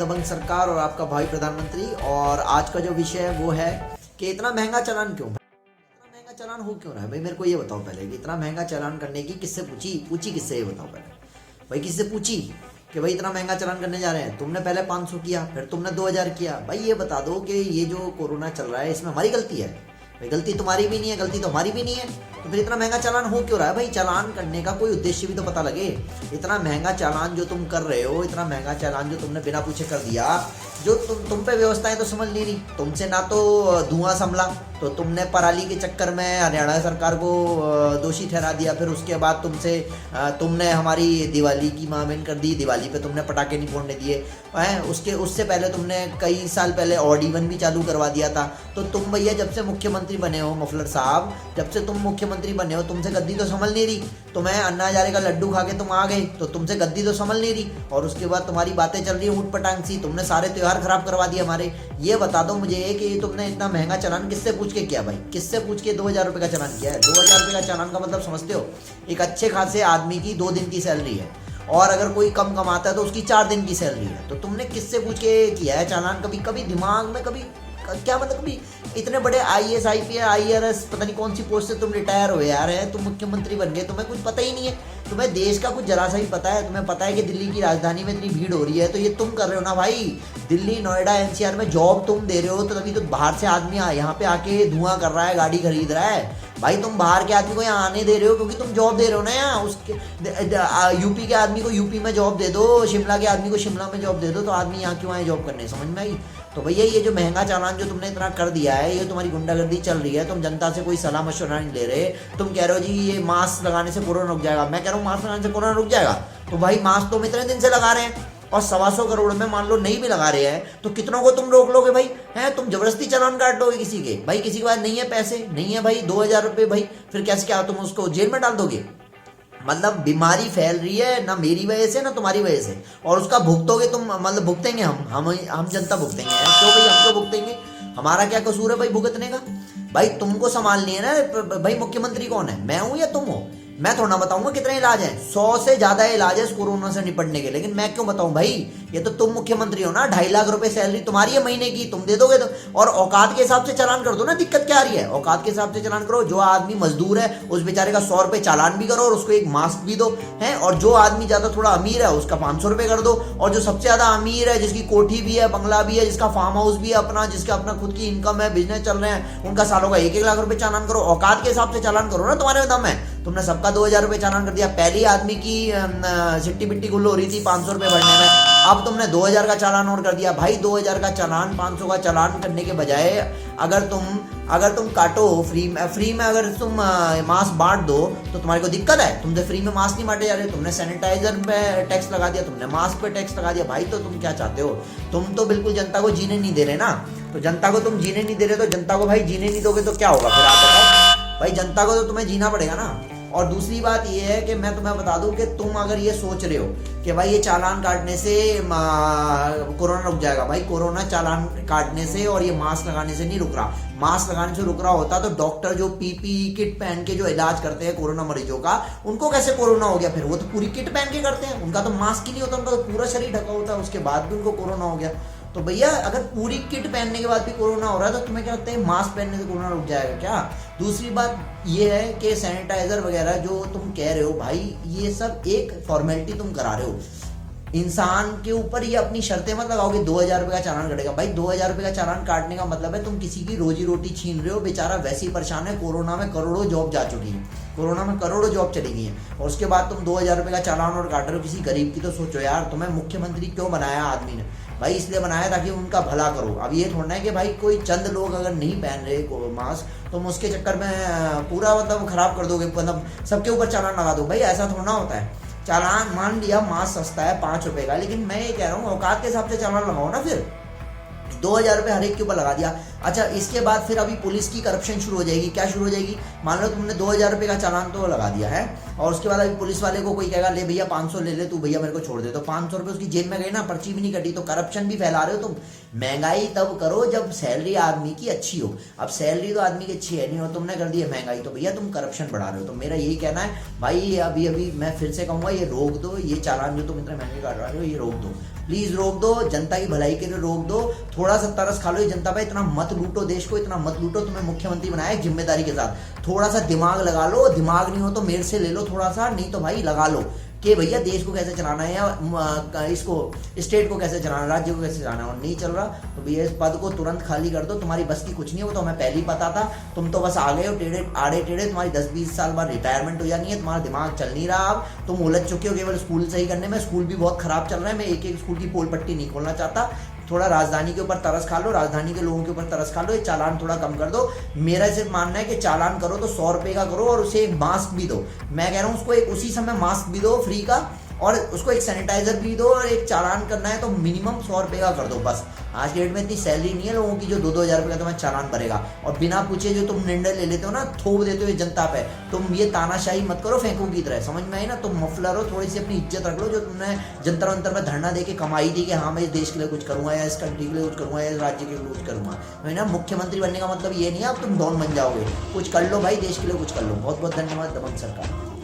दबंग सरकार और आपका भाई प्रधानमंत्री। और आज का जो विषय है वो है कि इतना महंगा चालान क्यों, इतना महंगा चालान हो क्यों रहा है भाई। मेरे को ये बताओ पहले कि इतना महंगा चालान करने की किससे पूछी किससे, ये बताओ पहले भाई, किससे पूछी कि भाई इतना महंगा चालान करने जा रहे हैं। तुमने पहले 500 किया, फिर तुमने 2000 किया। भाई ये बता दो कि ये जो कोरोना चल रहा है इसमें हमारी गलती है भाई? गलती तुम्हारी भी नहीं है, गलती तो हमारी भी नहीं है, तो फिर इतना महंगा चालान हो क्यों रहा है भाई? चालान करने का कोई उद्देश्य भी तो पता लगे। इतना महंगा चालान जो तुम कर रहे हो, इतना महंगा चालान जो तुमने बिना पूछे कर दिया, जो तुम पे व्यवस्थाएं तो समझ नहीं रही। तुमसे ना तो धुआं संभला, तो तुमने पराली के चक्कर में हरियाणा सरकार को दोषी ठहरा दिया। फिर उसके बाद तुमने हमारी दिवाली की मामेन कर दी, दिवाली पे तुमने पटाखे नहीं फोड़ने दिए हैं। उससे पहले तुमने कई साल पहले ऑड इवन भी चालू करवा दिया था। तो तुम भैया जब से मुख्यमंत्री बने हो मफलर साहब, जब से तुम मुख्यमंत्री बने हो, तुमसे गद्दी तो संभल नहीं रही। तुम्हें अन्ना हजारे का लड्डू खा के तुम आ गए, तो तुमसे गद्दी तो संभल नहीं रही। और उसके बाद तुम्हारी बातें चल रही है ऊट पटांग सी, तुमने सारे त्योहार खराब करवा दिए हमारे। ये बता दो मुझे कि तुमने इतना महंगा चालान किससे पूछ के किया भाई? किससे पूछ के 2000 रुपये का चालान किया है? 2000 रुपये का चालान का मतलब समझते हो? एक अच्छे खासे आदमी की 2 दिन की सैलरी है, और अगर कोई कम कमाता है तो उसकी 4 दिन की सैलरी है। तो तुमने किससे पूछ के किया है चालान? कभी दिमाग में क्या मतलब, कभी इतने बड़े IAS IPS IRS पता नहीं कौन सी पोस्ट से तुम रिटायर हो यार है, तुम मुख्यमंत्री बन गए, तुम्हें कुछ पता ही नहीं है। तुम्हें देश का कुछ जरा सा ही पता है? तुम्हें पता है कि दिल्ली की राजधानी में इतनी भीड़ हो रही है, तो ये तुम कर रहे हो ना भाई। दिल्ली नोएडा NCR में जॉब तुम दे रहे हो, तो तभी तो बाहर से आदमी यहाँ पे आके धुआं कर रहा है, गाड़ी खरीद रहा है भाई। तुम बाहर के आदमी को यहाँ आने दे रहे हो क्योंकि तुम जॉब दे रहे हो ना यहाँ। उसके यूपी के आदमी को यूपी में जॉब दे दो, शिमला के आदमी को शिमला में जॉब दे दो, तो आदमी यहाँ क्यों आए जॉब करने? समझ में आई? तो भैया ये जो महंगा चालान जो तुमने इतना कर दिया है, ये तुम्हारी गुंडागर्दी चल रही है। तुम जनता से कोई सलाह मशवरा नहीं ले रहे। तुम कह रहे हो जी ये मास्क लगाने से कोरोना रुक जाएगा। मैं कह रहा हूँ मास्क लगाने से कोरोना रुक जाएगा? तो भाई मास्क तो हम इतने दिन से लगा रहे हैं, और 125 करोड़ में मान लो नहीं भी लगा रहे हैं, तो कितनों को तुम रोक लोगे भाई? हैं तुम जबरदस्ती चालान काट दोगे किसी के? भाई किसी के पास नहीं है पैसे, नहीं है भाई 2000 रुपये, भाई फिर कैसे क्या तुम उसको जेल में डाल दोगे? मतलब बीमारी फैल रही है ना मेरी वजह से ना तुम्हारी वजह से, और उसका भुगतोगे तुम, मतलब भुगतेंगे हम जनता भुगतेंगे। क्यों भाई, हम क्यों भुगतेंगे? हमारा क्या कसूर है भाई भुगतने का? भाई तुमको संभालनी है ना भाई। मुख्यमंत्री कौन है, मैं हूं या तुम हो? मैं थोड़ा बताऊंगा कितने इलाज हैं, 100 से ज्यादा इलाज है इस कोरोना से निपटने के, लेकिन मैं क्यों बताऊं भाई? ये तो तुम मुख्यमंत्री हो ना, 2.5 लाख रुपए सैलरी तुम्हारी है महीने की, तुम दे दोगे तो। और औकात के हिसाब से चालान कर दो ना, दिक्कत क्या आ रही है? औकात के हिसाब से चालान करो। जो आदमी मजदूर है उस बेचारे का 100 रुपए चालान भी करो, और उसको एक मास्क भी दो है। और जो आदमी ज्यादा थोड़ा अमीर है उसका 500 रुपए कर दो। और जो सबसे ज्यादा अमीर है, जिसकी कोठी भी है, बंगला भी है, जिसका फार्म हाउस भी है अपना, जिसका अपना खुद की इनकम है, बिजनेस चल रहे हैं, उनका सालों का 1-1 लाख रुपए चालान करो। औकात के हिसाब से चालान करो ना, तुम्हारे दम है। तुमने सबका 2000 रुपए चालान कर दिया। पहली आदमी की सिट्टी बिट्टी गुल्लो हो रही थी 500 रुपए भरने में, अब तुमने 2000 का चालान और कर दिया। भाई 2000 का चालान 500 का चालान करने के बजाय अगर तुम काटो फ्री में अगर तुम मास्क बांट दो तो तुम्हारे को दिक्कत है? तुमसे फ्री में मास्क नहीं बांटे जा रहे, तुमने सैनिटाइजर पे टैक्स लगा दिया, तुमने मास्क पे टैक्स लगा दिया। भाई तो तुम क्या चाहते हो? तुम तो बिल्कुल जनता को जीने नहीं दे रहे ना। तो जनता को तुम जीने नहीं दे रहे, तो जनता को भाई जीने नहीं दोगे तो क्या होगा फिर? आप बताओ भाई। जनता को तो तुम्हें जीना पड़ेगा ना। और दूसरी बात ये है कि मैं तुम्हें बता दूं कि तुम अगर ये सोच रहे हो कि भाई ये चालान काटने से कोरोना रुक जाएगा, भाई कोरोना चालान काटने से और ये मास्क लगाने से नहीं रुक रहा। मास्क लगाने से रुक रहा होता तो डॉक्टर जो PPE किट पहन के जो इलाज करते हैं कोरोना मरीजों का, उनको कैसे कोरोना हो गया? फिर वो तो पूरी किट पहन के करते हैं, उनका तो मास्क ही नहीं होता, उनका तो पूरा शरीर ढका होता है, उसके बाद भी उनको कोरोना हो गया। तो भैया अगर पूरी किट पहनने के बाद भी कोरोना हो रहा है तो तुम्हें क्या लगता है मास्क पहनने से कोरोना रुक जाएगा क्या? दूसरी बात ये है कि सैनिटाइजर वगैरह जो तुम कह रहे हो भाई, ये सब एक फॉर्मेलिटी तुम करा रहे हो। इंसान के ऊपर ये अपनी शर्तें मत लगाओगे 2000 रुपये का चालान कटेगा। भाई 2000 रुपये का चालान काटने का मतलब है तुम किसी की रोजी रोटी छीन रहे हो। बेचारा वैसे ही परेशान है, कोरोना में करोड़ों जॉब जा चुकी है, कोरोना में करोड़ों जॉब चली गई है, और उसके बाद तुम 2000 रुपये का चालान और काट रहे हो किसी गरीब की। तो सोचो यार, तुम्हें मुख्यमंत्री क्यों बनाया आदमी ने? भाई इसलिए बनाया ताकि उनका भला करो। अब ये थोड़ा है कि भाई कोई चंद लोग अगर नहीं पहन रहे मास्क, तुम उसके चक्कर में पूरा मतलब खराब कर दोगे, मतलब सबके ऊपर चालान लगा दो। भाई ऐसा थोड़ा होता है। चालान मान लिया मास्क सस्ता है 5 रुपए का, लेकिन मैं ये कह रहा हूँ औकात के हिसाब से चालान लगाओ ना। फिर 2000 रुपये हर एक के ऊपर लगा दिया। अच्छा इसके बाद फिर अभी पुलिस की करप्शन शुरू हो जाएगी। क्या शुरू हो जाएगी? मान लो तुमने 2000 रुपये का चालान तो लगा दिया है, और उसके बाद अभी पुलिस वाले को कोई कहेगा ले भैया 500 ले ले, तू भैया मेरे को छोड़ दे, तो 500 रुपये उसकी जेब में गए ना, पर्ची भी नहीं कटी। तो करप्शन भी फैला रहे हो तुम। महंगाई तब करो जब सैलरी आदमी की अच्छी हो। अब सैलरी तो आदमी की अच्छी है नहीं, और तुमने कर दी है महंगाई, तो भैया तुम करप्शन बढ़ा रहे हो। तो मेरा यही कहना है भाई, अभी मैं फिर से कहूँगा ये रोक दो, ये चालान जो तुम इतने महंगे काट रहे हो ये रोक दो। प्लीज रोक दो, जनता की भलाई के लिए रोक दो। थोड़ा सा तरस खा लो ये जनता पे, इतना मत लूटो देश को, इतना मत लूटो। तुम्हें मुख्यमंत्री बनाया है जिम्मेदारी के साथ, थोड़ा सा दिमाग लगा लो। दिमाग नहीं हो तो मेरे से ले लो थोड़ा सा, नहीं तो भाई लगा लो कि भैया देश को कैसे चलाना है या इसको स्टेट को कैसे चलाना है, राज्य को कैसे चलाना है। और नहीं चल रहा तो भैया इस पद को तुरंत खाली कर दो। तुम्हारी बस की कुछ नहीं है, वो तो हमें पहले ही पता था। तुम तो बस आ गए हो टेढ़े आड़े टेढ़े। तुम्हारी 10-20 साल बाद रिटायरमेंट हो जानी है, तुम्हारा दिमाग चल नहीं रहा। अब तुम उलझ चुके हो केवल स्कूल सही करने में। स्कूल भी बहुत खराब चल रहा है, मैं एक एक स्कूल की पोल पट्टी नहीं खोलना चाहता। थोड़ा राजधानी के ऊपर तरस खा लो, राजधानी के लोगों के ऊपर तरस खा लो, ये चालान थोड़ा कम कर दो। मेरा सिर्फ मानना है कि चालान करो तो 100 रुपये का करो और उसे एक मास्क भी दो। मैं कह रहा हूँ उसको एक उसी समय मास्क भी दो फ्री का, और उसको एक सैनिटाइजर भी दो, और एक चालान करना है तो मिनिमम 100 रुपये का कर दो बस। आज के डेट में इतनी सैलरी नहीं है लोगों की जो 2-2 हज़ार रुपये का तुम्हें चालान भरेगा। और बिना पूछे जो तुम निर्णय ले लेते हो ना, थोप देते हो जनता पे। तुम ये तानाशाही मत करो फेंकू की तरह, समझ में आई ना। तुम मफलर हो, थोड़ी सी अपनी इज्जत रख लो। जो तुमने जंतर मंतर में धरना दे के कमाई थी कि हाँ मैं इस देश के लिए कुछ करूंगा, या इस कंट्री के लिए कुछ करूंगा, या इस राज्य के लिए कुछ करूंगा। तो ना मुख्यमंत्री बनने का मतलब ये नहीं है अब तुम डॉन बन जाओगे। कुछ कर लो भाई, देश के लिए कुछ कर लो। बहुत बहुत धन्यवाद दबंग सरकार।